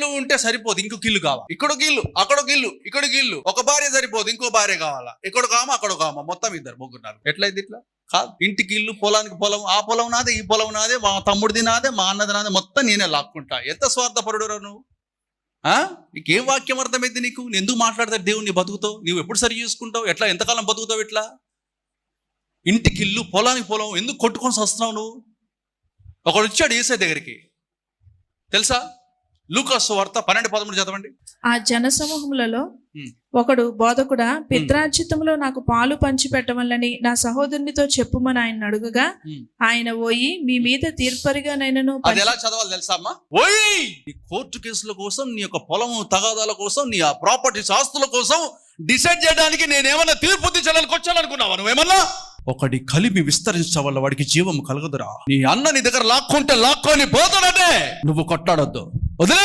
ఇల్లు ఉంటే సరిపోదు, ఇంకొక ఇల్లు కావాలి. ఇక్కడొక ఇల్లు, అక్కడొక ఇల్లు, ఇక్కడికి ఇల్లు. ఒక భార్య సరిపోదు, ఇంకో భార్య కావాలా. ఇక్కడ కామా, అక్కడ కామా, మొత్తం 2 3 4. ఎట్లయితే ఇట్లా కాదు. ఇంటికి ఇల్లు, పొలానికి పొలం, ఆ పొలం నాదే, ఈ పొలం నాదే, మా తమ్ముడిది నాదే, మా అన్నది నాదే, మొత్తం నేనే లాక్కుంటా. ఎంత స్వార్థపరుడురా నువ్వు? నీకేం వాక్యం అర్థమైంది నీకు? ఎందుకు మాట్లాడతాడు దేవుడు నీ బతుకుతావు? నువ్వు ఎప్పుడు సరి చూసుకుంటావు? ఎట్లా ఎంతకాలం బతుకుతావు ఇట్లా? ఇంటికి ఇల్లు, పొలానికి పొలం, ఎందుకు కొట్టుకొని వస్తున్నావు నువ్వు? ఒకడు వచ్చాడు యేసయ్య దగ్గరికి, తెలుసా? లూకా సువార్త 12:13 చదవండి. ఆ జనసమూహములలో ఒకడు, బోధకుడా, పిత్రార్జితములో నాకు పాలు పంచి పెట్టవలని నా సహోదరునితో చెప్పుమని ఆయన అడుగుగా, ఆయన పోయి మీ మీద తీర్పరిగానైనను. అది ఎలా చదవాలి తెలుసా అమ్మా? ఓయ్, నీ కోర్టు కేసుల కోసం, నీ యొక్క పొలము తగాదాల కోసం, నీ ఆ ప్రాపర్టీస్ ఆస్తుల కోసం డిసైడ్ చేయడానికి నేనేమన్నా తీర్పు తీర్చడానికి వచ్చాననుకున్నావా? నువ్వేమన్నా? ఒకడి కలిమి విస్తరించవల్ల వాడికి జీవం కలగదురా. నీ అన్న నీ దగ్గర లాక్కుంటే లాక్కొని పోతాడంటే నువ్వు కొట్టాడొద్దు, వదిలే.